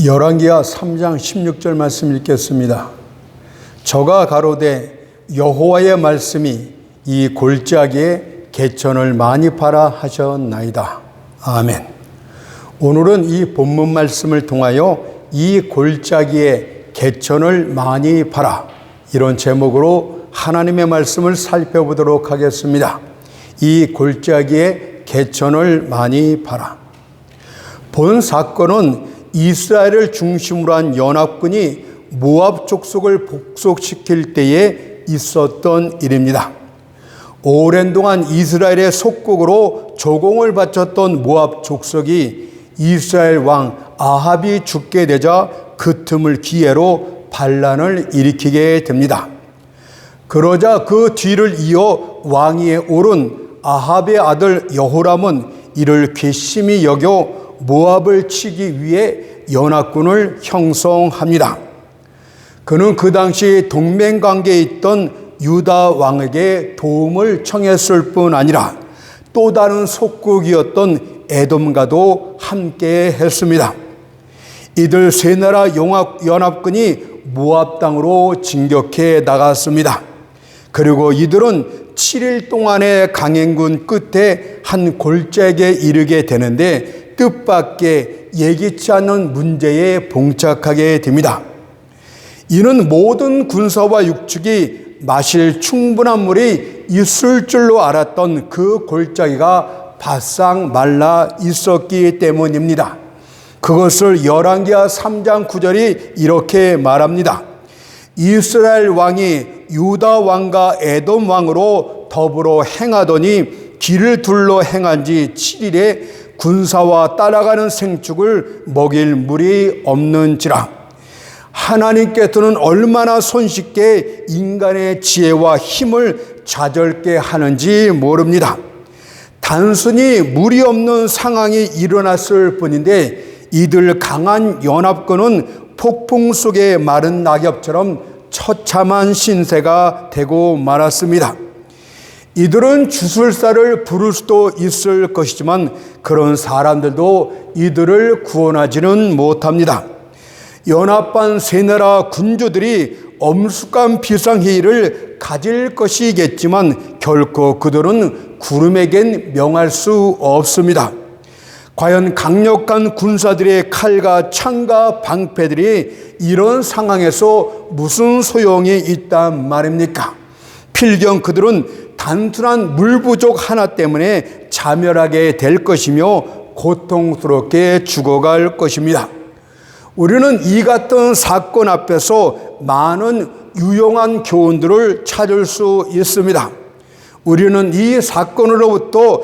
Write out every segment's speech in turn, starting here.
열왕기하 3장 16절 말씀 읽겠습니다. 저가 가로되 여호와의 말씀이 이 골짜기에 개천을 많이 파라 하셨나이다. 아멘. 오늘은 이 본문 말씀을 통하여 이 골짜기에 개천을 많이 파라, 이런 제목으로 하나님의 말씀을 살펴보도록 하겠습니다. 이 골짜기에 개천을 많이 파라. 본 사건은 이스라엘을 중심으로 한 연합군이 모압 족속을 복속시킬 때에 있었던 일입니다. 오랜 동안 이스라엘의 속국으로 조공을 바쳤던 모압 족속이 이스라엘 왕 아합이 죽게 되자 그 틈을 기회로 반란을 일으키게 됩니다. 그러자 그 뒤를 이어 왕위에 오른 아합의 아들 여호람은 이를 괘씸히 여겨 모압을 치기 위해 연합군을 형성합니다. 그는 그 당시 동맹관계에 있던 유다 왕에게 도움을 청했을 뿐 아니라 또 다른 속국이었던 에돔과도 함께 했습니다. 이들 세 나라 연합군이 모압 땅으로 진격해 나갔습니다. 그리고 이들은 7일 동안의 강행군 끝에 한 골짜기에 이르게 되는데 뜻밖의 예기치 않은 문제에 봉착하게 됩니다. 이는 모든 군사와 육축이 마실 충분한 물이 있을 줄로 알았던 그 골짜기가 바싹 말라 있었기 때문입니다. 그것을 열왕기하 3장 9절이 이렇게 말합니다. 이스라엘 왕이 유다 왕과 에돔 왕으로 더불어 행하더니 길을 둘러 행한 지 7일에 군사와 따라가는 생축을 먹일 물이 없는지라. 하나님께서는 얼마나 손쉽게 인간의 지혜와 힘을 좌절케 하는지 모릅니다. 단순히 물이 없는 상황이 일어났을 뿐인데 이들 강한 연합군은 폭풍 속의 마른 낙엽처럼 처참한 신세가 되고 말았습니다. 이들은 주술사를 부를 수도 있을 것이지만 그런 사람들도 이들을 구원하지는 못합니다. 연합한 세 나라 군주들이 엄숙한 비상회의를 가질 것이겠지만 결코 그들은 구름에겐 명할 수 없습니다. 과연 강력한 군사들의 칼과 창과 방패들이 이런 상황에서 무슨 소용이 있단 말입니까? 필경 그들은 단순한 물 부족 하나 때문에 자멸하게 될 것이며 고통스럽게 죽어갈 것입니다. 우리는 이 같은 사건 앞에서 많은 유용한 교훈들을 찾을 수 있습니다. 우리는 이 사건으로부터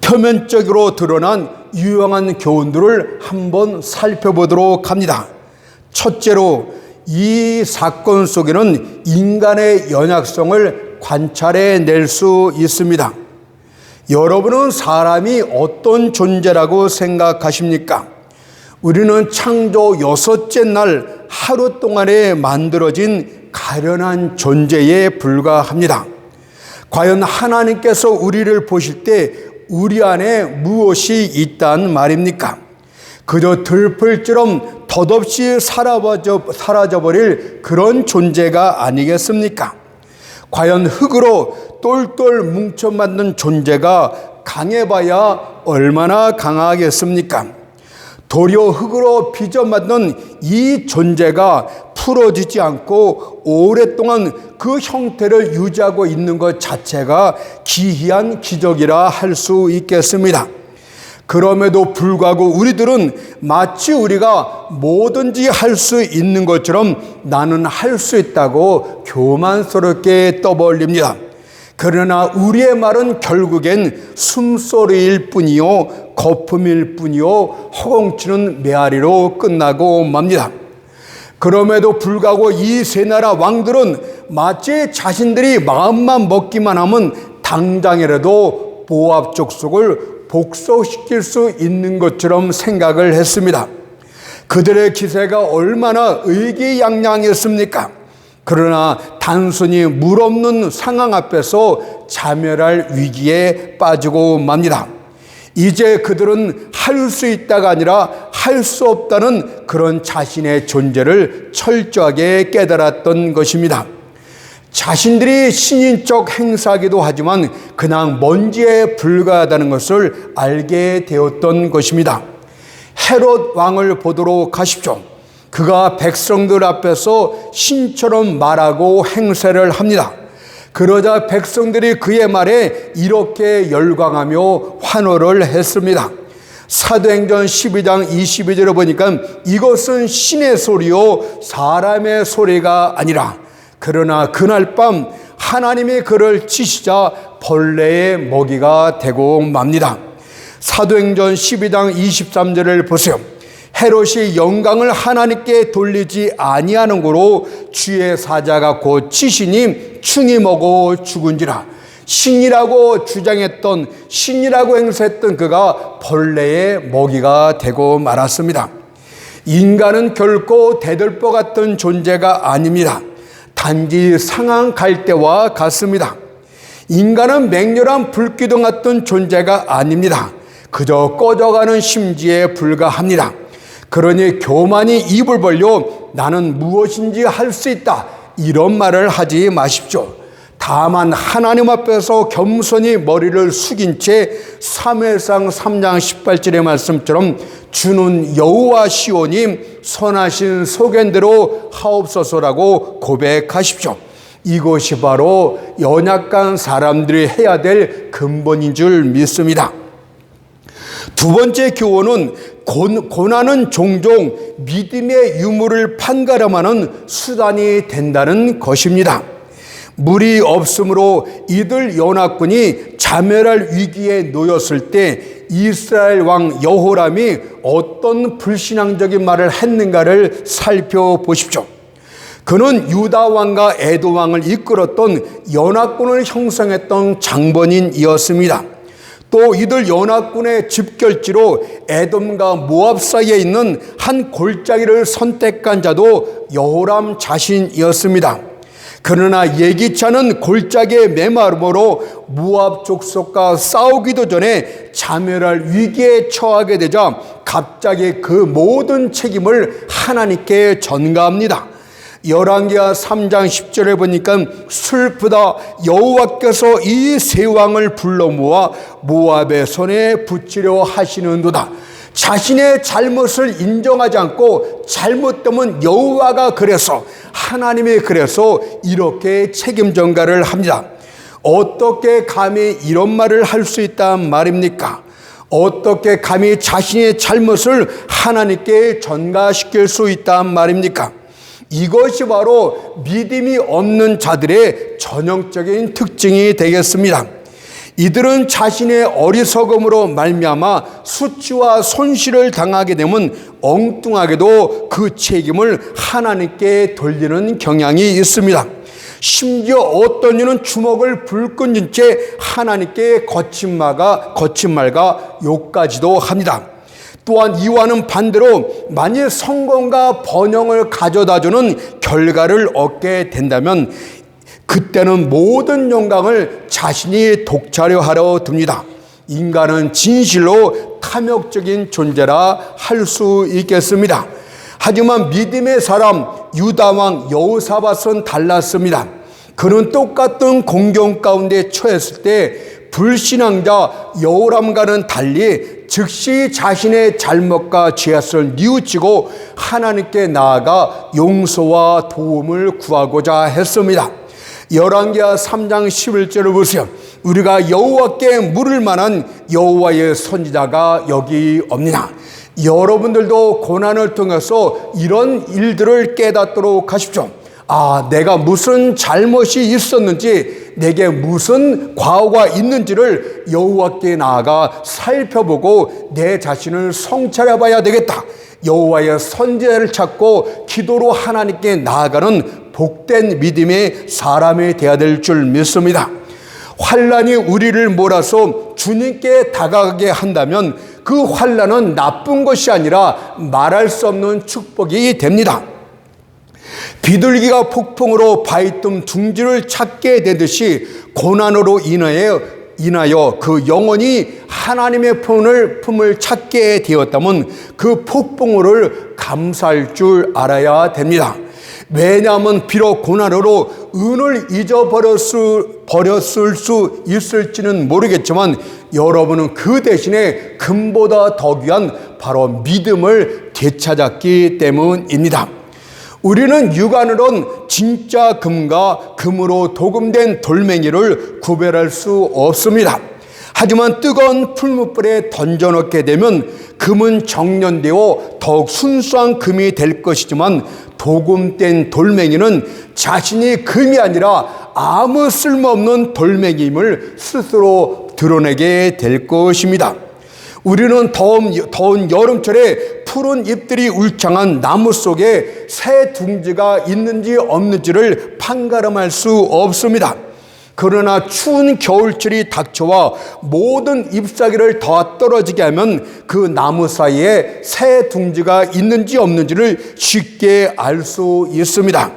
표면적으로 드러난 유용한 교훈들을 한번 살펴보도록 합니다. 첫째로 이 사건 속에는 인간의 연약성을 관찰해낼 수 있습니다. 여러분은 사람이 어떤 존재라고 생각하십니까? 우리는 창조 6째 날 하루 동안에 만들어진 가련한 존재에 불과합니다. 과연 하나님께서 우리를 보실 때 우리 안에 무엇이 있단 말입니까? 그저 들풀처럼 덧없이 사라져버릴 그런 존재가 아니겠습니까? 과연 흙으로 똘똘 뭉쳐맞는 존재가 강해봐야 얼마나 강하겠습니까? 도리어 흙으로 빚어맞는 이 존재가 풀어지지 않고 오랫동안 그 형태를 유지하고 있는 것 자체가 기이한 기적이라 할 수 있겠습니다. 그럼에도 불구하고 우리들은 마치 우리가 뭐든지 할 수 있는 것처럼 나는 할 수 있다고 교만스럽게 떠벌립니다. 그러나 우리의 말은 결국엔 숨소리일 뿐이요 거품일 뿐이요 허공치는 메아리로 끝나고 맙니다. 그럼에도 불구하고 이 세 나라 왕들은 마치 자신들이 마음만 먹기만 하면 당장이라도 모압 족속을 복속시킬 수 있는 것처럼 생각을 했습니다. 그들의 기세가 얼마나 의기양양했습니까? 그러나 단순히 물 없는 상황 앞에서 자멸할 위기에 빠지고 맙니다. 이제 그들은 할 수 있다가 아니라 할 수 없다는 그런 자신의 존재를 철저하게 깨달았던 것입니다. 자신들이 신인적 행사기도 하지만 그냥 먼지에 불과하다는 것을 알게 되었던 것입니다. 헤롯 왕을 보도록 하십시오. 그가 백성들 앞에서 신처럼 말하고 행세를 합니다. 그러자 백성들이 그의 말에 이렇게 열광하며 환호를 했습니다. 사도행전 12장 22절에 보니까 이것은 신의 소리요 사람의 소리가 아니라 그러나 그날 밤 하나님이 그를 치시자 벌레의 먹이가 되고 맙니다. 사도행전 12장 23절을 보세요. 헤롯이 영광을 하나님께 돌리지 아니하는 고로 주의 사자가 곧 치시니 충이 먹어 죽은지라. 신이라고 주장했던, 신이라고 행세했던 그가 벌레의 먹이가 되고 말았습니다. 인간은 결코 대들보 같은 존재가 아닙니다. 단지 상한 갈대와 같습니다. 인간은 맹렬한 불기둥 같은 존재가 아닙니다. 그저 꺼져가는 심지에 불과합니다. 그러니 교만이 입을 벌려 나는 무엇인지 할 수 있다, 이런 말을 하지 마십시오. 다만 하나님 앞에서 겸손히 머리를 숙인 채 사무엘상 3장 18절의 말씀처럼 주는 여호와시오니 선하신 소견대로 하옵소서라고 고백하십시오. 이것이 바로 연약한 사람들이 해야 될 근본인 줄 믿습니다. 두 번째 교훈은 고난은 종종 믿음의 유무를 판가름하는 수단이 된다는 것입니다. 물이 없으므로 이들 연합군이 자멸할 위기에 놓였을 때 이스라엘 왕 여호람이 어떤 불신앙적인 말을 했는가를 살펴보십시오. 그는 유다 왕과 에돔 왕을 이끌었던 연합군을 형성했던 장본인이었습니다. 또 이들 연합군의 집결지로 에돔과 모압 사이에 있는 한 골짜기를 선택한 자도 여호람 자신이었습니다. 그러나 예기치 않은 골짜기의 메마름으로 모압 족속과 싸우기도 전에 자멸할 위기에 처하게 되자 갑자기 그 모든 책임을 하나님께 전가합니다. 열왕기하 3장 10절에 보니까 슬프다, 여호와께서 이 세 왕을 불러 모아 모압의 손에 붙이려 하시는도다. 자신의 잘못을 인정하지 않고 잘못되면 여호와가 그래서, 하나님이 그래서 이렇게 책임 전가를 합니다. 어떻게 감히 이런 말을 할 수 있단 말입니까? 어떻게 감히 자신의 잘못을 하나님께 전가시킬 수 있단 말입니까? 이것이 바로 믿음이 없는 자들의 전형적인 특징이 되겠습니다. 이들은 자신의 어리석음으로 말미암아 수치와 손실을 당하게 되면 엉뚱하게도 그 책임을 하나님께 돌리는 경향이 있습니다. 심지어 어떤 이는 주먹을 불끈 채 하나님께 거친 말과 욕까지도 합니다. 또한 이와는 반대로 만일 성공과 번영을 가져다주는 결과를 얻게 된다면 그때는 모든 영광을 자신이 독차려 하려 듭니다. 인간은 진실로 탐욕적인 존재라 할 수 있겠습니다. 하지만 믿음의 사람 유다왕 여호사밧은 달랐습니다. 그는 똑같은 공경 가운데 처했을 때 불신앙자 여호람과는 달리 즉시 자신의 잘못과 죄악을 뉘우치고 하나님께 나아가 용서와 도움을 구하고자 했습니다. 열왕기하 3장 11절을 보세요. 우리가 여호와께 물을 만한 여호와의 선지자가 여기 없느냐. 여러분들도 고난을 통해서 이런 일들을 깨닫도록 하십시오. 내가 무슨 잘못이 있었는지, 내게 무슨 과오가 있는지를 여호와께 나아가 살펴보고 내 자신을 성찰해 봐야 되겠다. 여호와의 선지자를 찾고 기도로 하나님께 나아가는 복된 믿음의 사람이 되어야 될 줄 믿습니다. 환난이 우리를 몰아서 주님께 다가가게 한다면 그 환난은 나쁜 것이 아니라 말할 수 없는 축복이 됩니다. 비둘기가 폭풍으로 바위틈 둥지를 찾게 되듯이 고난으로 인하여 인하여 그 영혼이 하나님의 품을 찾게 되었다면 그 폭풍우를 감사할 줄 알아야 됩니다. 왜냐하면 비록 고난으로 은을 버렸을 수 있을지는 모르겠지만 여러분은 그 대신에 금보다 더 귀한 바로 믿음을 되찾았기 때문입니다. 우리는 육안으론 진짜 금과 금으로 도금된 돌멩이를 구별할 수 없습니다. 하지만 뜨거운 풀무불에 던져넣게 되면 금은 정련되어 더욱 순수한 금이 될 것이지만 도금된 돌멩이는 자신이 금이 아니라 아무 쓸모없는 돌멩이임을 스스로 드러내게 될 것입니다. 우리는 더운 여름철에 푸른 잎들이 울창한 나무 속에 새 둥지가 있는지 없는지를 판가름할 수 없습니다. 그러나 추운 겨울철이 닥쳐와 모든 잎사귀를 다 떨어지게 하면 그 나무 사이에 새 둥지가 있는지 없는지를 쉽게 알 수 있습니다.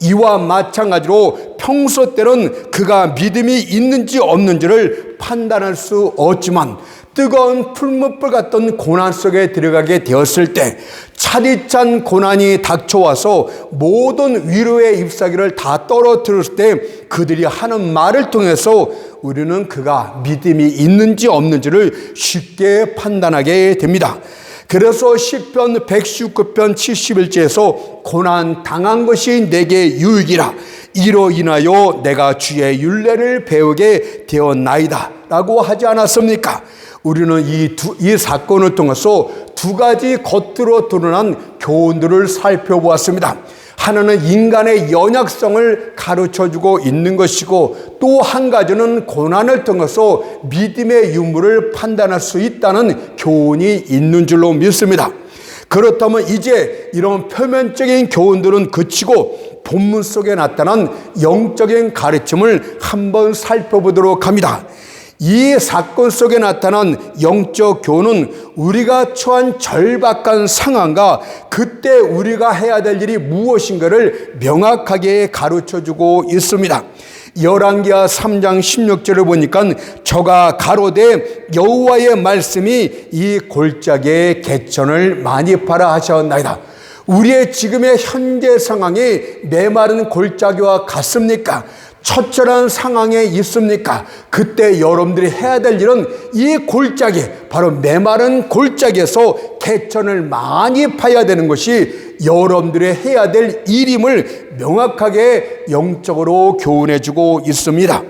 이와 마찬가지로 평소 때는 그가 믿음이 있는지 없는지를 판단할 수 없지만 뜨거운 풀무불 같던 고난 속에 들어가게 되었을 때 차디찬 고난이 닥쳐와서 모든 위로의 잎사귀를 다 떨어뜨렸을 때 그들이 하는 말을 통해서 우리는 그가 믿음이 있는지 없는지를 쉽게 판단하게 됩니다. 그래서 시편 119편 71제에서 고난 당한 것이 내게 유익이라 이로 인하여 내가 주의 율례를 배우게 되었나이다 라고 하지 않았습니까? 우리는 이 사건을 통해서 두 가지 겉으로 드러난 교훈들을 살펴보았습니다. 하나는 인간의 연약성을 가르쳐주고 있는 것이고 또 한 가지는 고난을 통해서 믿음의 유무를 판단할 수 있다는 교훈이 있는 줄로 믿습니다. 그렇다면 이제 이런 표면적인 교훈들은 그치고 본문 속에 나타난 영적인 가르침을 한번 살펴보도록 합니다. 이 사건 속에 나타난 영적 교훈은 우리가 처한 절박한 상황과 그때 우리가 해야 될 일이 무엇인가를 명확하게 가르쳐주고 있습니다. 열왕기하 3장 16절을 보니까 저가 가로되 여호와의 말씀이 이 골짜기에 개천을 많이 파라 하셨나이다. 우리의 지금의 현재 상황이 메마른 골짜기와 같습니까? 처절한 상황에 있습니까? 그때 여러분들이 해야 될 일은 이 골짜기, 바로 메마른 골짜기에서 개천을 많이 파야 되는 것이 여러분들이 해야 될 일임을 명확하게 영적으로 교훈해주고 있습니다.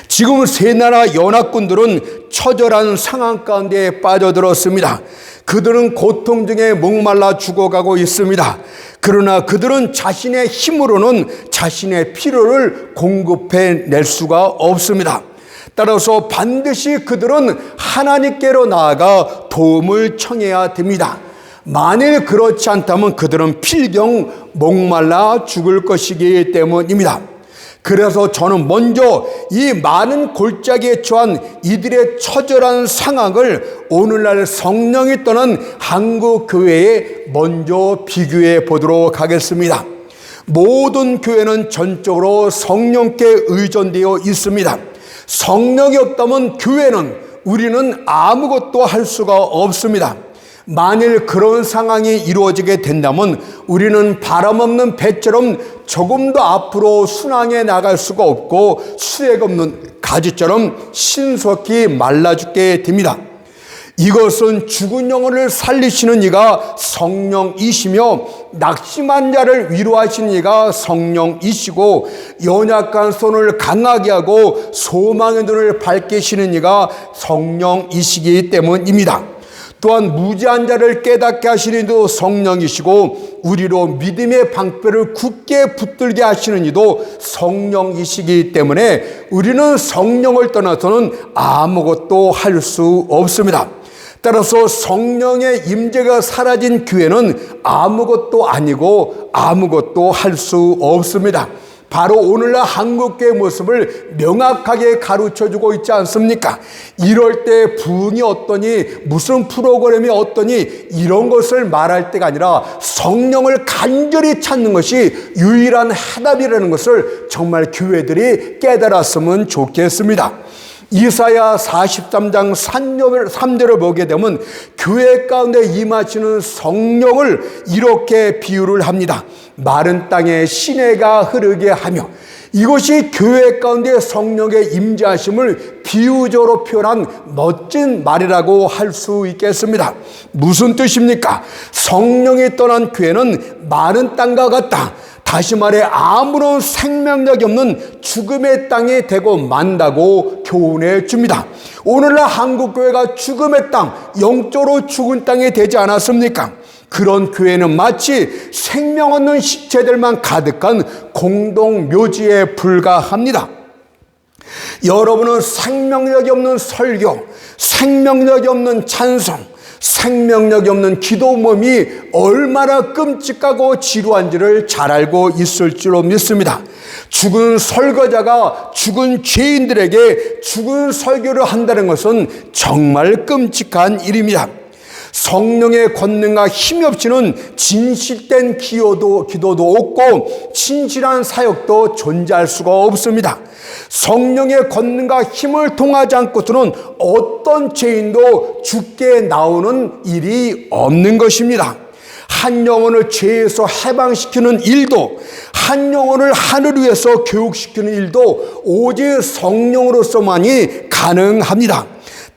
지금 세 나라 연합군들은 처절한 상황 가운데 빠져들었습니다. 그들은 고통 중에 목말라 죽어가고 있습니다. 그러나 그들은 자신의 힘으로는 자신의 필요를 공급해낼 수가 없습니다. 따라서 반드시 그들은 하나님께로 나아가 도움을 청해야 됩니다. 만일 그렇지 않다면 그들은 필경 목말라 죽을 것이기 때문입니다. 그래서 저는 먼저 이 많은 골짜기에 처한 이들의 처절한 상황을 오늘날 성령이 떠난 한국 교회에 먼저 비교해 보도록 하겠습니다. 모든 교회는 전적으로 성령께 의존되어 있습니다. 성령이 없다면 우리는 아무것도 할 수가 없습니다. 만일 그런 상황이 이루어지게 된다면 우리는 바람 없는 배처럼 조금 더 앞으로 순항해 나갈 수가 없고 수액 없는 가지처럼 신속히 말라 죽게 됩니다. 이것은 죽은 영혼을 살리시는 이가 성령이시며 낙심한 자를 위로하시는 이가 성령이시고 연약한 손을 강하게 하고 소망의 눈을 밝히시는 이가 성령이시기 때문입니다. 또한 무지한 자를 깨닫게 하시는 이도 성령이시고 우리로 믿음의 방패를 굳게 붙들게 하시는 이도 성령이시기 때문에 우리는 성령을 떠나서는 아무것도 할 수 없습니다. 따라서 성령의 임재가 사라진 교회는 아무것도 아니고 아무것도 할 수 없습니다. 바로 오늘날 한국교회의 모습을 명확하게 가르쳐주고 있지 않습니까? 이럴 때 부흥이 어떠니 무슨 프로그램이 어떠니 이런 것을 말할 때가 아니라 성령을 간절히 찾는 것이 유일한 해답이라는 것을 정말 교회들이 깨달았으면 좋겠습니다. 이사야 43장 3절을 보게 되면 교회 가운데 임하시는 성령을 이렇게 비유를 합니다. 마른 땅에 시내가 흐르게 하며, 이것이 교회 가운데 성령의 임재하심을 비유적으로 표현한 멋진 말이라고 할 수 있겠습니다. 무슨 뜻입니까? 성령이 떠난 교회는 마른 땅과 같다. 다시 말해 아무런 생명력이 없는 죽음의 땅이 되고 만다고 교훈해 줍니다. 오늘날 한국교회가 죽음의 땅, 영적으로 죽은 땅이 되지 않았습니까? 그런 교회는 마치 생명 없는 시체들만 가득한 공동묘지에 불과합니다. 여러분은 생명력이 없는 설교, 생명력이 없는 찬송, 생명력이 없는 기도 모임이 얼마나 끔찍하고 지루한지를 잘 알고 있을 줄로 믿습니다. 죽은 설교자가 죽은 죄인들에게 죽은 설교를 한다는 것은 정말 끔찍한 일입니다. 성령의 권능과 힘이 없이는 진실된 기도도 없고 진실한 사역도 존재할 수가 없습니다. 성령의 권능과 힘을 통하지 않고서는 어떤 죄인도 죽게 나오는 일이 없는 것입니다. 한 영혼을 죄에서 해방시키는 일도, 한 영혼을 하늘 위에서 교육시키는 일도 오직 성령으로서만이 가능합니다.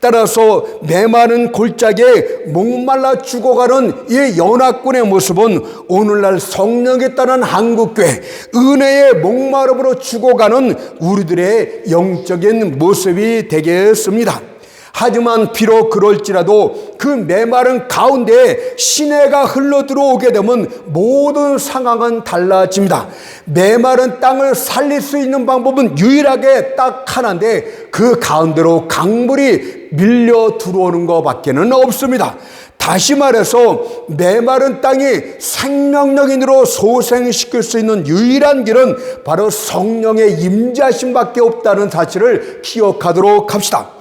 따라서 메마른 골짜기에 목말라 죽어가는 이 연합군의 모습은 오늘날 성령에 따른 한국교회, 은혜의 목마름으로 죽어가는 우리들의 영적인 모습이 되겠습니다. 하지만 비록 그럴지라도 그 메마른 가운데 시내가 흘러들어오게 되면 모든 상황은 달라집니다. 메마른 땅을 살릴 수 있는 방법은 유일하게 딱 하나인데, 그 가운데로 강물이 밀려 들어오는 것밖에는 없습니다. 다시 말해서 메마른 땅이 생명력인으로 소생시킬 수 있는 유일한 길은 바로 성령의 임재하심밖에 없다는 사실을 기억하도록 합시다.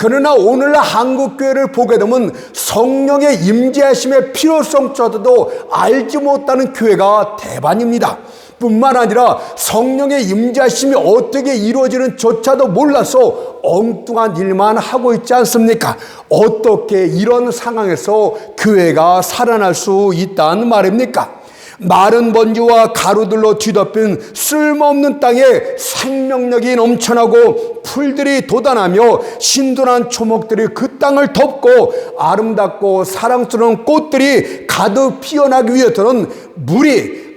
그러나 오늘날 한국교회를 보게 되면 성령의 임재하심의 필요성조차도 알지 못하는 교회가 대반입니다. 뿐만 아니라 성령의 임재하심이 어떻게 이루어지는 조차도 몰라서 엉뚱한 일만 하고 있지 않습니까? 어떻게 이런 상황에서 교회가 살아날 수 있다는 말입니까? 마른 먼지와 가루들로 뒤덮인 쓸모없는 땅에 생명력이 넘쳐나고 풀들이 돋아나며 신선한 초목들이 그 땅을 덮고 아름답고 사랑스러운 꽃들이 가득 피어나기 위해서는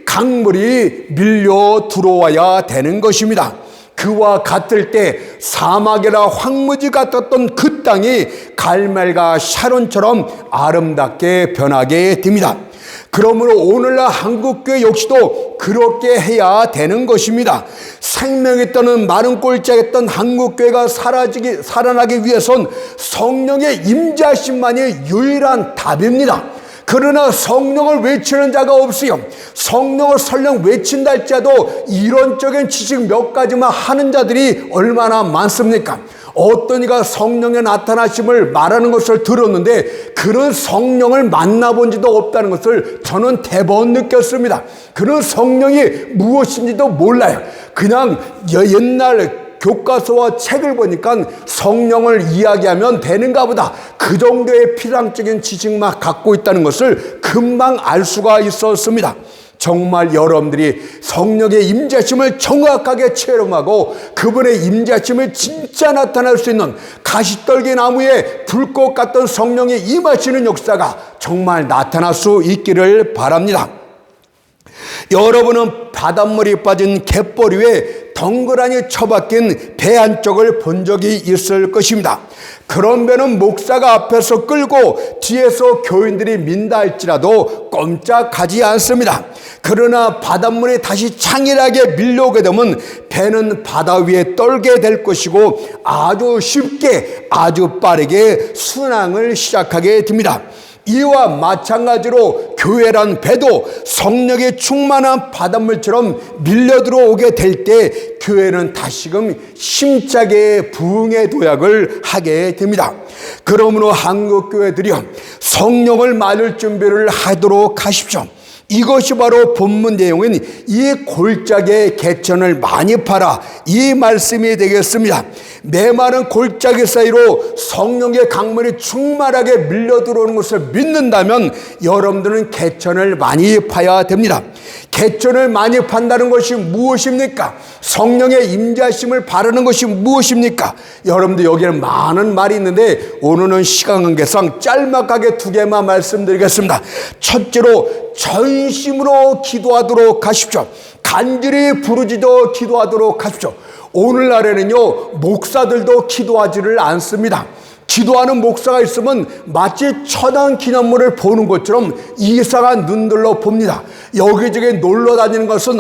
강물이 밀려 들어와야 되는 것입니다. 그와 같을 때 사막이라 황무지 같았던 그 땅이 갈멜과 샤론처럼 아름답게 변하게 됩니다. 그러므로 오늘날 한국교회 역시도 그렇게 해야 되는 것입니다. 생명이 떠는 마른 골짜기였던 한국교회가 살아나기 위해선 성령의 임재하심만이 유일한 답입니다. 그러나 성령을 외치는 자가 없어요. 성령을 설령 외친다 할지라도 이론적인 지식 몇 가지만 하는 자들이 얼마나 많습니까? 어떤 이가 성령의 나타나심을 말하는 것을 들었는데 그런 성령을 만나본 지도 없다는 것을 저는 대번 느꼈습니다. 그런 성령이 무엇인지도 몰라요. 그냥 옛날 교과서와 책을 보니까 성령을 이야기하면 되는가 보다, 그 정도의 피상적인 지식만 갖고 있다는 것을 금방 알 수가 있었습니다. 정말 여러분들이 성령의 임재하심을 정확하게 체험하고 그분의 임재하심을 진짜 나타날 수 있는 가시떨기 나무에 불꽃 같던 성령이 임하시는 역사가 정말 나타날 수 있기를 바랍니다. 여러분은 바닷물이 빠진 갯벌 위에 덩그러니 처박힌 배 한쪽을 본 적이 있을 것입니다. 그런 배는 목사가 앞에서 끌고 뒤에서 교인들이 민다 할지라도 꼼짝하지 않습니다. 그러나 바닷물이 다시 창일하게 밀려오게 되면 배는 바다 위에 떨게 될 것이고 아주 쉽게 아주 빠르게 순항을 시작하게 됩니다. 이와 마찬가지로 교회란 배도 성령의 충만한 바닷물처럼 밀려 들어오게 될 때 교회는 다시금 힘차게 부흥의 도약을 하게 됩니다. 그러므로 한국교회들이여 성령을 맞을 준비를 하도록 하십시오. 이것이 바로 본문 내용인 이 골짜기의 개천을 많이 팔아 이 말씀이 되겠습니다. 메마른 골짜기 사이로 성령의 강물이 충만하게 밀려 들어오는 것을 믿는다면 여러분들은 개천을 많이 파야 됩니다. 개천을 많이 판다는 것이 무엇입니까? 성령의 임재하심을 바라는 것이 무엇입니까? 여러분들 여기에는 많은 말이 있는데 오늘은 시간 관계상 짤막하게 2개만 말씀드리겠습니다. 첫째로 전심으로 기도하도록 하십시오. 간절히 부르짖어 기도하도록 하십시오. 오늘날에는요, 목사들도 기도하지를 않습니다. 기도하는 목사가 있으면 마치 천안 기념물을 보는 것처럼 이상한 눈들로 봅니다. 여기저기 놀러 다니는 것은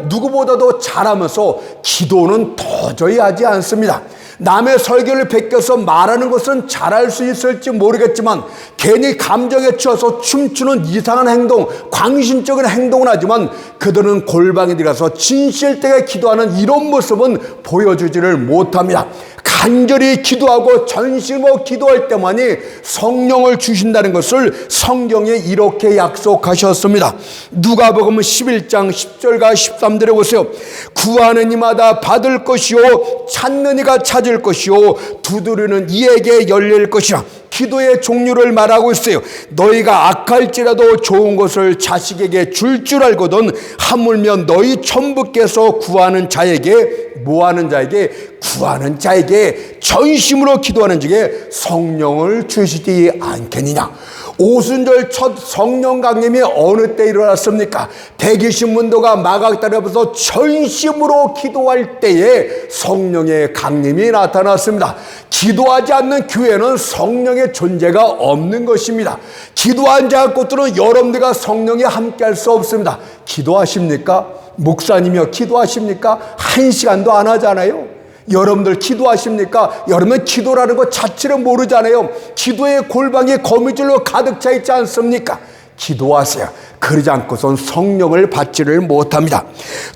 누구보다도 잘하면서 기도는 도저히 하지 않습니다. 남의 설교를 베껴서 말하는 것은 잘할 수 있을지 모르겠지만 괜히 감정에 치여서 춤추는 이상한 행동, 광신적인 행동을 하지만 그들은 골방에 들어가서 진실되게 기도하는 이런 모습은 보여주지를 못합니다. 간절히 기도하고 전심으로 기도할 때만이 성령을 주신다는 것을 성경에 이렇게 약속하셨습니다. 누가복음 11장 10절과 13절에 보세요. 구하는 이마다 받을 것이요, 찾는 이가 찾을 것이요, 두드리는 이에게 열릴 것이라. 기도의 종류를 말하고 있어요. 너희가 악할지라도 좋은 것을 자식에게 줄 알거든 하물며 너희 천부께서 구하는 자에게, 뭐하는 자에게? 구하는 자에게 전심으로 기도하는 자에게 성령을 주시지 않겠느냐. 오순절 첫 성령 강림이 어느 때 일어났습니까? 대기신문도가 마각달에 앞에서 전심으로 기도할 때에 성령의 강림이 나타났습니다. 기도하지 않는 교회는 성령의 존재가 없는 것입니다. 기도하지 않고는 여러분들과 성령이 함께할 수 없습니다. 기도하십니까? 목사님이요, 기도하십니까? 1시간도 안 하잖아요. 여러분들 기도하십니까? 여러분 기도라는 것 자체를 모르잖아요. 기도의 골방이 거미줄로 가득 차 있지 않습니까? 기도하세요. 그러지 않고선 성령을 받지를 못합니다.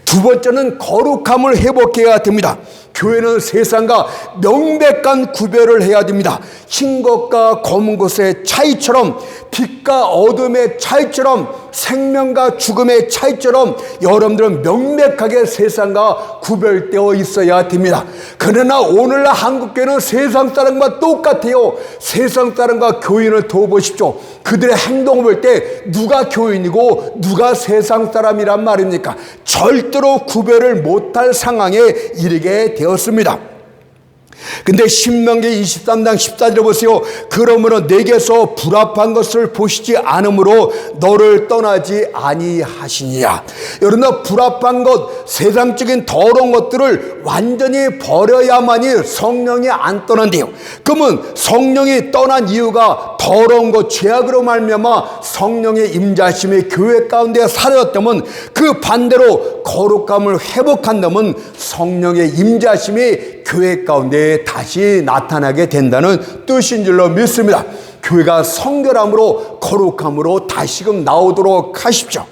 두 번째는 거룩함을 회복해야 됩니다. 교회는 세상과 명백한 구별을 해야 됩니다. 흰 것과 검은 것의 차이처럼, 빛과 어둠의 차이처럼, 생명과 죽음의 차이처럼 여러분들은 명백하게 세상과 구별되어 있어야 됩니다. 그러나 오늘날 한국교회는 세상 사람과 똑같아요. 세상 사람과 교인을 더 보십시오. 그들의 행동을 볼 때 누가 교인이고 누가 세상 사람이란 말입니까? 절대로 구별을 못할 상황에 이르게 되었습니다. 근데 신명기 23장 14절에 보세요. 그러므로 내게서 불합한 것을 보시지 않으므로 너를 떠나지 아니하시니라. 여러분, 불합한 것, 세상적인 더러운 것들을 완전히 버려야만이 성령이 안 떠난대요. 그러면 성령이 떠난 이유가 더러운 것, 죄악으로 말미암아 성령의 임재하심이 교회 가운데 사라졌다면, 그 반대로 거룩함을 회복한다면 성령의 임재하심이 교회 가운데 다시 나타나게 된다는 뜻인 줄로 믿습니다. 교회가 성결함으로 거룩함으로 다시금 나오도록 하십시오.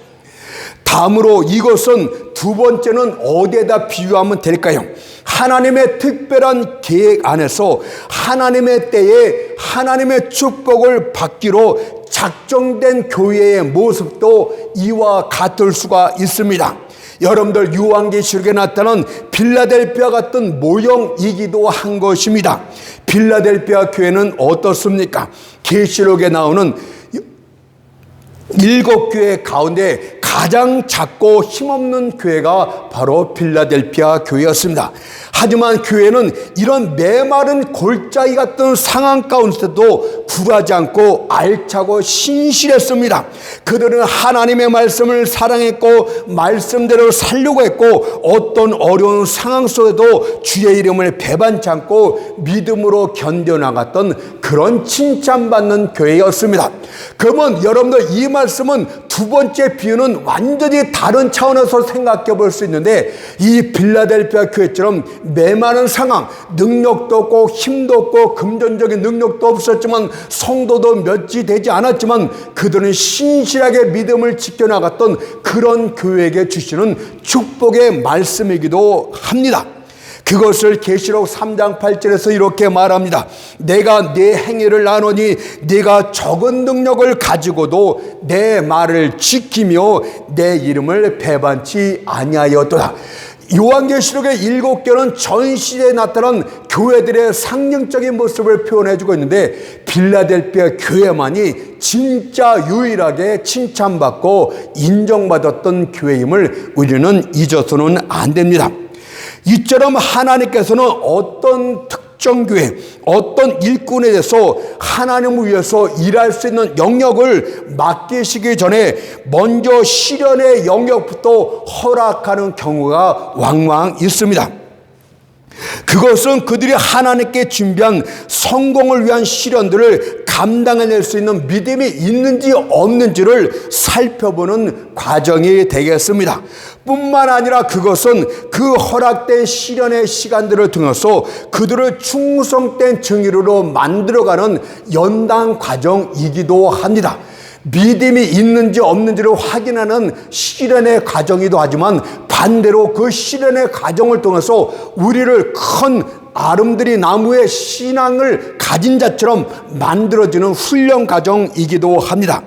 다음으로 이것은 두 번째는 어디에다 비유하면 될까요? 하나님의 특별한 계획 안에서 하나님의 때에 하나님의 축복을 받기로 작정된 교회의 모습도 이와 같을 수가 있습니다. 여러분들 요한계시록에 나타난 빌라델피아 같은 모형이기도 한 것입니다. 빌라델피아 교회는 어떻습니까? 계시록에 나오는 7교회 가운데 가장 작고 힘없는 교회가 바로 빌라델피아 교회였습니다. 하지만 교회는 이런 메마른 골짜기 같은 상황 가운데도 굴하지 않고 알차고 신실했습니다. 그들은 하나님의 말씀을 사랑했고 말씀대로 살려고 했고 어떤 어려운 상황 속에도 주의 이름을 배반치 않고 믿음으로 견뎌나갔던 그런 칭찬받는 교회였습니다. 그러면 여러분들 이 말씀은 두 번째 비유는 완전히 다른 차원에서 생각해 볼 수 있는데, 이 빌라델피아 교회처럼 메마른 상황, 능력도 없고 힘도 없고 금전적인 능력도 없었지만 성도도 몇이 되지 않았지만 그들은 신실하게 믿음을 지켜나갔던 그런 교회에게 주시는 축복의 말씀이기도 합니다. 그것을 계시록 3장 8절에서 이렇게 말합니다. 내가 네 행위를 아노니 네가 적은 능력을 가지고도 내 말을 지키며 내 이름을 배반치 아니하였도다. 요한계시록의 7개는 전 시대에 나타난 교회들의 상징적인 모습을 표현해주고 있는데 빌라델피아 교회만이 진짜 유일하게 칭찬받고 인정받았던 교회임을 우리는 잊어서는 안 됩니다. 이처럼 하나님께서는 어떤 특정 교회, 어떤 일꾼에 대해서 하나님을 위해서 일할 수 있는 영역을 맡기시기 전에 먼저 시련의 영역부터 허락하는 경우가 왕왕 있습니다. 그것은 그들이 하나님께 준비한 성공을 위한 시련들을 감당해낼 수 있는 믿음이 있는지 없는지를 살펴보는 과정이 되겠습니다. 뿐만 아니라 그것은 그 허락된 시련의 시간들을 통해서 그들을 충성된 증인으로 만들어가는 연단 과정이기도 합니다. 믿음이 있는지 없는지를 확인하는 시련의 과정이기도 하지만 반대로 그 시련의 과정을 통해서 우리를 큰 아름드리 나무의 신앙을 가진 자처럼 만들어지는 훈련 과정이기도 합니다.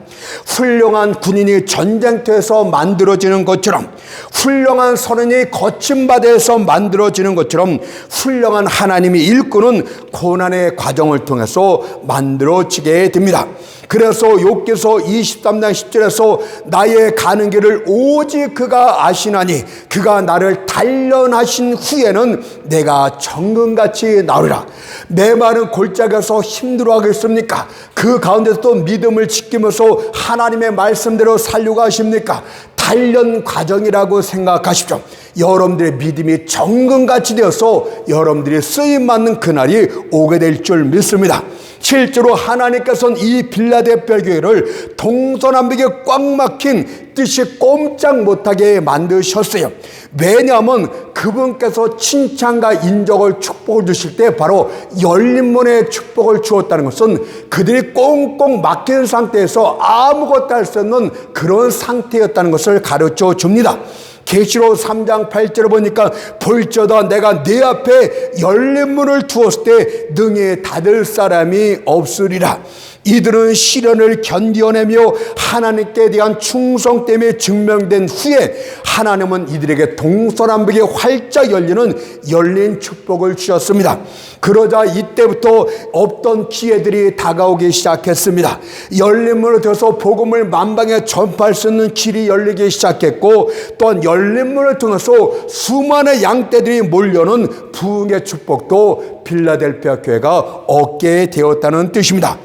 훌륭한 군인이 전쟁터에서 만들어지는 것처럼, 훌륭한 선인이 거친 바다에서 만들어지는 것처럼 훌륭한 하나님의 일꾼은 고난의 과정을 통해서 만들어지게 됩니다. 그래서 욥기서 23장 10절에서 나의 가는 길을 오직 그가 아시나니 그가 나를 단련하신 후에는 내가 정금같이 나오리라. 메마른 골짜기에서 힘들어하겠습니까? 그 가운데서 또 믿음을 지키면서 하나님의 말씀대로 살려고 하십니까? 단련 과정이라고 생각하십시오. 여러분들의 믿음이 정금같이 되어서 여러분들이 쓰임받는 그날이 오게 될 줄 믿습니다. 실제로 하나님께서는 이 빌라델피아 교회를 동서남북에 꽉 막힌 뜻이 꼼짝 못하게 만드셨어요. 왜냐하면 그분께서 칭찬과 인정을 축복을 주실 때 바로 열린 문의 축복을 주었다는 것은 그들이 꽁꽁 막힌 상태에서 아무것도 할 수 없는 그런 상태였다는 것을 가르쳐 줍니다. 계시록 3장 8절을 보니까 볼지어다 내가 네 앞에 열린 문을 두었을 때 능히 닫을 사람이 없으리라. 이들은 시련을 견디어내며 하나님께 대한 충성 때문에 증명된 후에 하나님은 이들에게 동서남북에 활짝 열린 축복을 주셨습니다. 그러자 이때부터 없던 기회들이 다가오기 시작했습니다. 열린 문을 통해서 복음을 만방에 전파할 수 있는 길이 열리기 시작했고, 또한 열린 문을 통해서 수많은 양떼들이 몰려오는 부흥의 축복도 빌라델피아 교회가 얻게 되었다는 뜻입니다.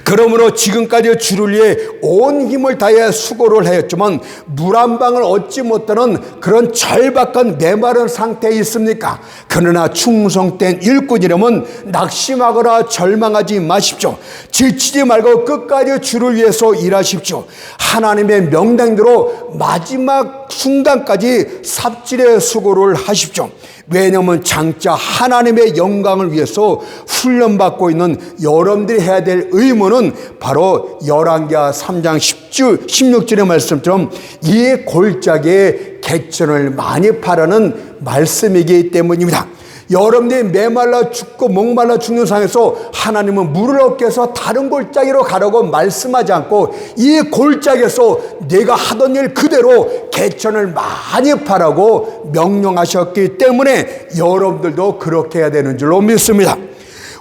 그러므로 지금까지 주를 위해 온 힘을 다해 수고를 하였지만 물 한 방울 얻지 못하는 그런 절박한 메마른 상태에 있습니까? 그러나 충성된 일꾼이라면 낙심하거나 절망하지 마십시오. 지치지 말고 끝까지 주를 위해서 일하십시오. 하나님의 명령대로 마지막 순간까지 삽질의 수고를 하십시오. 왜냐하면 장차 하나님의 영광을 위해서 훈련받고 있는 여러분들이 해야 될 의무는 바로 열왕기하 3장 16절의 말씀처럼 이 골짜기에 객천을 많이 파라는 말씀이기 때문입니다. 여러분들이 메말라 죽고 목말라 죽는 상황에서 하나님은 물을 얻기 위해서 다른 골짜기로 가라고 말씀하지 않고 이 골짜기에서 내가 하던 일 그대로 개천을 많이 파라고 명령하셨기 때문에 여러분들도 그렇게 해야 되는 줄로 믿습니다.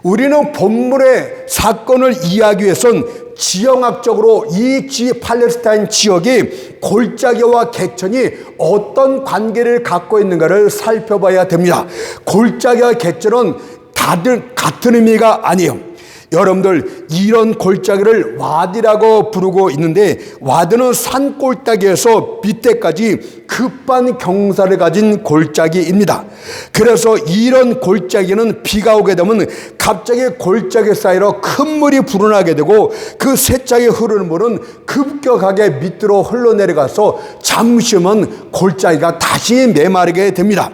우리는 본문의 사건을 이해하기 위해선 지형학적으로 이 팔레스타인 지역이 골짜기와 개천이 어떤 관계를 갖고 있는가를 살펴봐야 됩니다. 골짜기와 개천은 다들 같은 의미가 아니에요. 여러분들 이런 골짜기를 와디라고 부르고 있는데 와드는 산 골짜기에서 밑에까지 급한 경사를 가진 골짜기입니다. 그래서 이런 골짜기는 비가 오게 되면 갑자기 골짜기 사이로 큰 물이 불어나게 되고 그 세차게 흐르는 물은 급격하게 밑으로 흘러내려가서 잠시 후면 골짜기가 다시 메마르게 됩니다.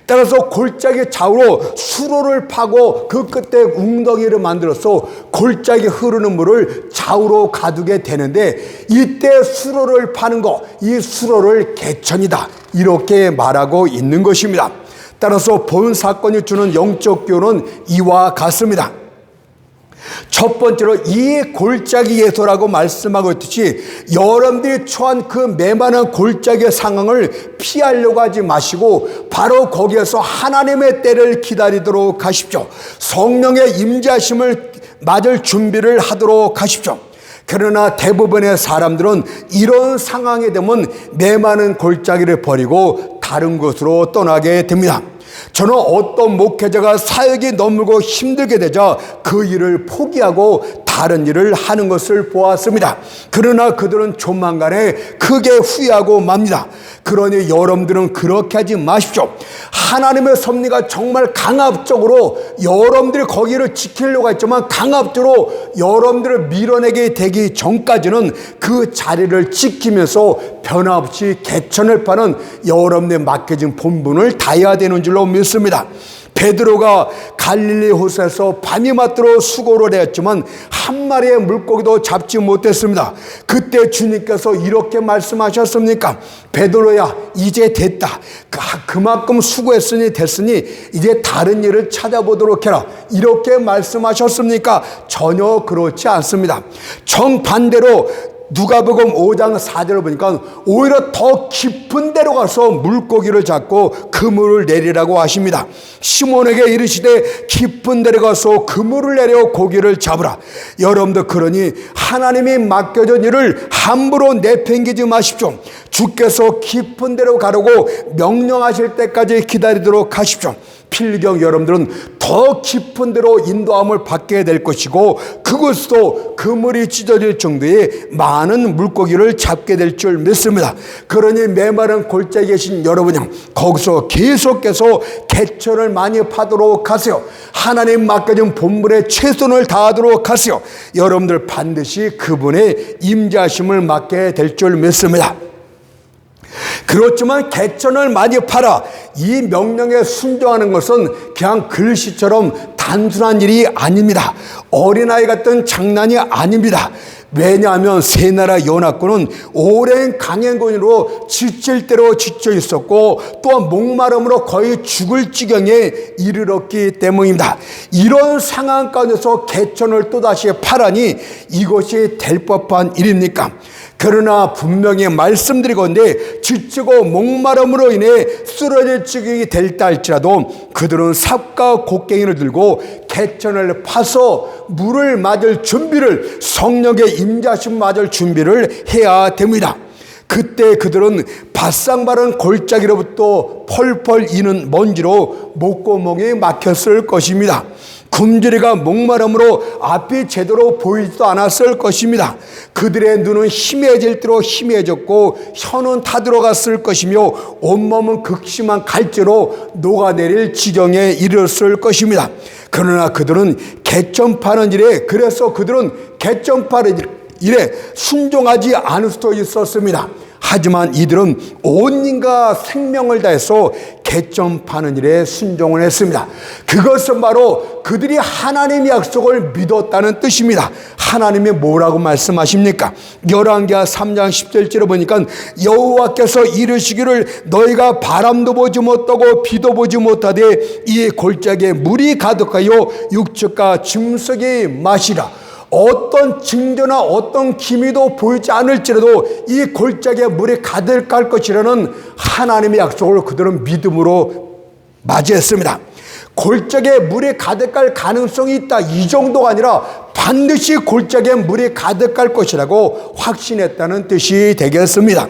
따라서 골짜기 좌우로 수로를 파고 그 끝에 웅덩이를 만들어서 골짜기 흐르는 물을 좌우로 가두게 되는데 이때 수로를 파는 거, 이 수로를 개천이다 이렇게 말하고 있는 것입니다. 따라서 본 사건이 주는 영적 교훈은 이와 같습니다. 첫 번째로 이 골짜기 예소라고 말씀하고 있듯이 여러분들이 처한 그 메마른 골짜기의 상황을 피하려고 하지 마시고 바로 거기에서 하나님의 때를 기다리도록 하십시오. 성령의 임재하심을 맞을 준비를 하도록 하십시오. 그러나 대부분의 사람들은 이런 상황이 되면 메마른 골짜기를 버리고 다른 곳으로 떠나게 됩니다. 저는 어떤 목회자가 사역이 너무 힘들게 되자 그 일을 포기하고 다른 일을 하는 것을 보았습니다. 그러나 그들은 조만간에 크게 후회하고 맙니다. 그러니 여러분들은 그렇게 하지 마십시오. 하나님의 섭리가 정말 강압적으로 여러분들이 거기를 지키려고 했지만 강압적으로 여러분들을 밀어내게 되기 전까지는 그 자리를 지키면서 변함없이 개천을 파는 여러분의 맡겨진 본분을 다해야 되는 줄로 믿습니다. 베드로가 갈릴리 호수에서 밤이 맞도록 수고를 했지만 한 마리의 물고기도 잡지 못했습니다. 그때 주님께서 이렇게 말씀하셨습니까? 베드로야, 이제 됐다. 그만큼 수고했으니 됐으니 이제 다른 일을 찾아보도록 해라. 이렇게 말씀하셨습니까? 전혀 그렇지 않습니다. 정반대로 누가복음 5장 4절을 보니까 오히려 더 깊은 데로 가서 물고기를 잡고 그물을 내리라고 하십니다. 시몬에게 이르시되 깊은 데로 가서 그물을 내려 고기를 잡으라. 여러분들 그러니 하나님이 맡겨준 일을 함부로 내팽기지 마십시오. 주께서 깊은 데로 가라고 명령하실 때까지 기다리도록 하십시오. 필경 여러분들은 더 깊은 데로 인도함을 받게 될 것이고 그곳도 그물이 찢어질 정도의 많은 물고기를 잡게 될 줄 믿습니다. 그러니 메마른 골짜기에 계신 여러분이 거기서 계속해서 개천을 많이 파도록 하세요. 하나님 맡겨진 본분에 최선을 다하도록 하세요. 여러분들 반드시 그분의 임재하심을 맡게 될 줄 믿습니다. 그렇지만 개천을 많이 팔아 이 명령에 순종하는 것은 그냥 글씨처럼 단순한 일이 아닙니다. 어린아이 같은 장난이 아닙니다. 왜냐하면 세 나라 연합군은 오랜 강행군으로 지칠 대로 지쳐 있었고 또한 목마름으로 거의 죽을 지경에 이르렀기 때문입니다. 이런 상황 가운데서 개천을 또다시 팔아니 이것이 될 법한 일입니까? 그러나 분명히 말씀드리건대 지치고 목마름으로 인해 쓰러질 지경이 될다 할지라도 그들은 삽과 곡괭이를 들고 개천을 파서 물을 맞을 준비를 성령의 임재하심 맞을 준비를 해야 됩니다. 그때 그들은 바싹 마른 골짜기로부터 펄펄 이는 먼지로 목구멍에 막혔을 것입니다. 굶주리가 목마름으로 앞이 제대로 보이지도 않았을 것입니다. 그들의 눈은 희미해질 대로 희미해졌고 혀는 타들어갔을 것이며 온몸은 극심한 갈증으로 녹아내릴 지경에 이르렀을 것입니다. 그러나 그들은 개천 파는 일에 그래서 그들은 개천 파는 일에 순종하지 않을 수도 있었습니다. 하지만 이들은 온 힘과 생명을 다해서 개천 파는 일에 순종을 했습니다. 그것은 바로 그들이 하나님의 약속을 믿었다는 뜻입니다. 하나님이 뭐라고 말씀하십니까? 열왕기하 3장 10절째로 보니까 여호와께서 이르시기를 너희가 바람도 보지 못하고 비도 보지 못하되 이 골짜기에 물이 가득하여 육축과 짐승이 마시라. 어떤 징조나 어떤 기미도 보이지 않을지라도 이 골짜기에 물이 가득할 것이라는 하나님의 약속을 그들은 믿음으로 맞이했습니다. 골짜기에 물이 가득할 가능성이 있다 이 정도가 아니라 반드시 골짜기에 물이 가득할 것이라고 확신했다는 뜻이 되겠습니다.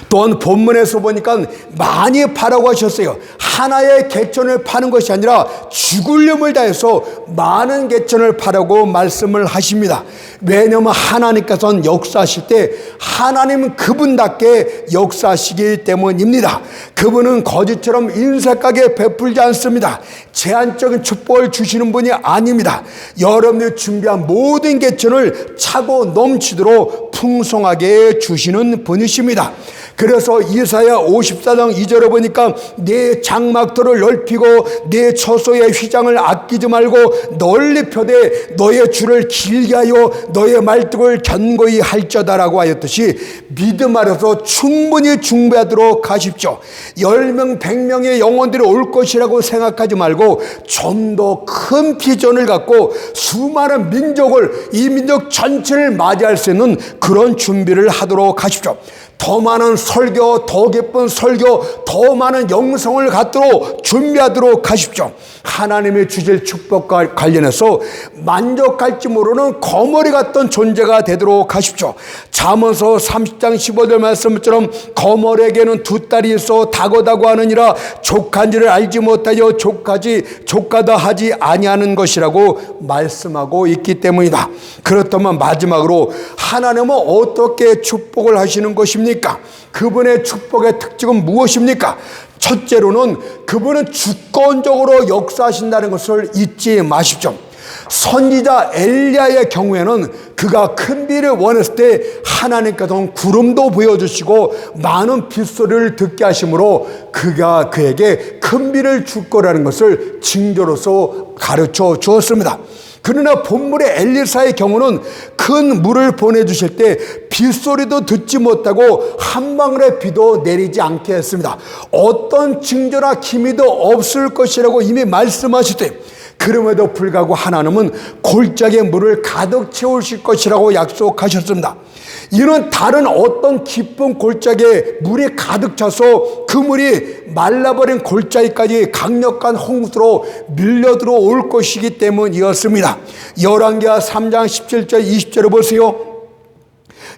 또한 본문에서 보니까 많이 파라고 하셨어요. 하나의 개천을 파는 것이 아니라 죽을 힘을 다해서 많은 개천을 파라고 말씀을 하십니다. 왜냐하면 하나님께서는 역사하실 때 하나님은 그분답게 역사하시기 때문입니다. 그분은 거짓처럼 인색하게 베풀지 않습니다. 제한적인 축복을 주시는 분이 아닙니다. 여러분이 준비한 모든 개천을 차고 넘치도록 풍성하게 주시는 분이십니다. 그래서 이사야 54장 2절에 보니까 내 장막터를 넓히고 내 처소의 휘장을 아끼지 말고 널리 펴되 너의 줄을 길게 하여 너의 말뚝을 견고히 할지어다라고 하였듯이 믿음 아래서 충분히 중배하도록 하십시오. 10명 100명의 영혼들이 올 것이라고 생각하지 말고 좀 더 큰 비전을 갖고 수많은 민족을, 이 민족 전체를 맞이할 수 있는 그런 준비를 하도록 하십시오. 더 많은 설교, 더 깊은 설교, 더 많은 영성을 갖도록 준비하도록 하십시오. 하나님의 주실 축복과 관련해서 만족할지 모르는 거머리 같던 존재가 되도록 하십시오. 잠언서 30장 15절 말씀처럼 거머리에게는 두 딸이 있어 다거다고 하느니라 족한지를 알지 못하여 족하다 하지 아니하는 것이라고 말씀하고 있기 때문이다. 그렇다면 마지막으로 하나님은 어떻게 축복을 하시는 것입니까? 그분의 축복의 특징은 무엇입니까? 첫째로는 그분은 주권적으로 역사하신다는 것을 잊지 마십시오. 선지자 엘리야의 경우에는 그가 큰 비를 원했을 때 하나님께서는 구름도 보여주시고 많은 빗소리를 듣게 하심으로 그가 그에게 큰 비를 줄 거라는 것을 징조로서 가르쳐 주었습니다. 그러나 본문의 엘리사의 경우는 큰 물을 보내주실 때 빗소리도 듣지 못하고 한 방울의 비도 내리지 않게 했습니다. 어떤 징조나 기미도 없을 것이라고 이미 말씀하실 때 그럼에도 불구하고 하나님은 골짜기에 물을 가득 채우실 것이라고 약속하셨습니다. 이는 다른 어떤 깊은 골짜기에 물이 가득 차서 그 물이 말라버린 골짜기까지 강력한 홍수로 밀려들어올 것이기 때문이었습니다. 열왕기하 3장 17절 20절을 보세요.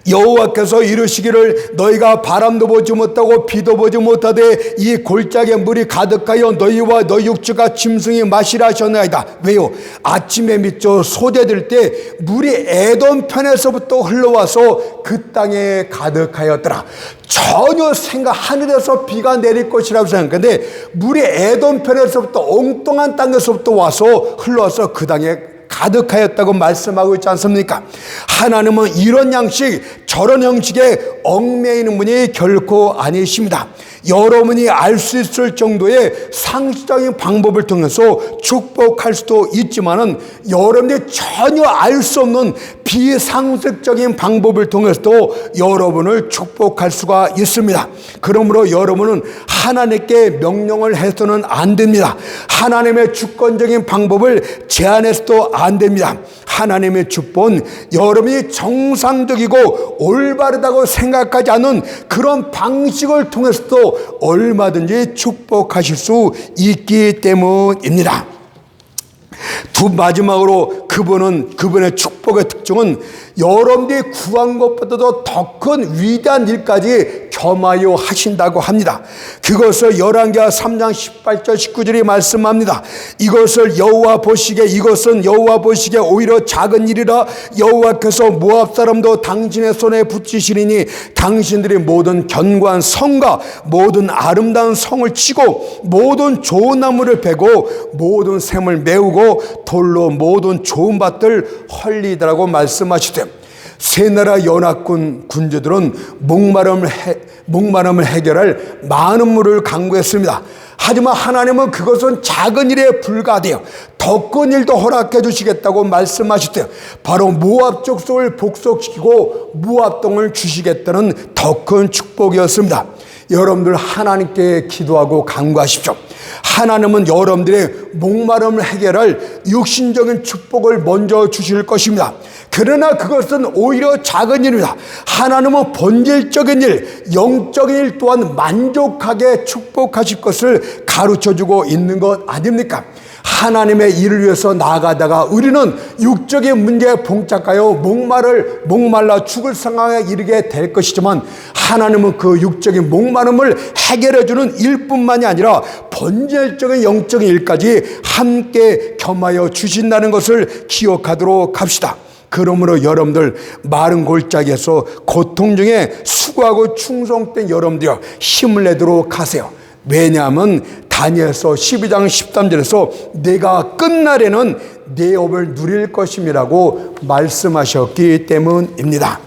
여호와께서 이르시기를 너희가 바람도 보지 못하고 비도 보지 못하되 이 골짜기에 물이 가득하여 너희와 너희 육주가 짐승이 마시라 하셨나이다. 왜요? 아침에 미쳐 소재될 때 물이 에돔 편에서부터 흘러와서 그 땅에 가득하였더라. 전혀 하늘에서 비가 내릴 것이라고 생각했는데 물이 에돔 편에서부터 엉뚱한 땅에서부터 와서 흘러와서 그 땅에 가득하였다고 말씀하고 있지 않습니까? 하나님은 이런 양식 저런 형식에 얽매이는 분이 결코 아니십니다. 여러분이 알 수 있을 정도의 상식적인 방법을 통해서 축복할 수도 있지만은 여러분이 전혀 알 수 없는 비상식적인 방법을 통해서도 여러분을 축복할 수가 있습니다. 그러므로 여러분은 하나님께 명령을 해서는 안 됩니다. 하나님의 주권적인 방법을 제한해서도 안 됩니다. 하나님의 축복은 여러분이 정상적이고 올바르다고 생각하지 않는 그런 방식을 통해서도 얼마든지 축복하실 수 있기 때문입니다. 마지막으로 그분의 축복의 특징은 여러분들이 구한 것보다도 더 큰 위대한 일까지 겸하여 하신다고 합니다. 그것을 열왕기하 3장 18절 19절이 말씀합니다. 이것은 여호와 보시기에 오히려 작은 일이라 여호와께서 모압 사람도 당신의 손에 붙이시리니 당신들이 모든 견고한 성과 모든 아름다운 성을 치고 모든 좋은 나무를 베고 모든 샘을 메우고 돌로 모든 좋은 밭을 헐리더라고 말씀하시되 세 나라 연합군 군주들은 목마름을 해결할 많은 물을 강구했습니다. 하지만 하나님은 그것은 작은 일에 불과하대요. 더 큰 일도 허락해 주시겠다고 말씀하셨대요. 바로 모압 족속을 복속시키고 모압 땅을 주시겠다는 더 큰 축복이었습니다. 여러분들 하나님께 기도하고 간구하십시오. 하나님은 여러분들의 목마름을 해결할 육신적인 축복을 먼저 주실 것입니다. 그러나 그것은 오히려 작은 일입니다. 하나님은 본질적인 일, 영적인 일 또한 만족하게 축복하실 것을 가르쳐주고 있는 것 아닙니까? 하나님의 일을 위해서 나아가다가 우리는 육적인 문제에 봉착하여 목말라 죽을 상황에 이르게 될 것이지만 하나님은 그 육적인 목마름을 해결해주는 일뿐만이 아니라 본질적인 영적인 일까지 함께 겸하여 주신다는 것을 기억하도록 합시다. 그러므로 여러분들 마른 골짜기에서 고통 중에 수고하고 충성된 여러분들이여 힘을 내도록 하세요. 왜냐하면 다니엘서 12장 13절에서 내가 끝날에는 내 업을 누릴 것임이라고 말씀하셨기 때문입니다.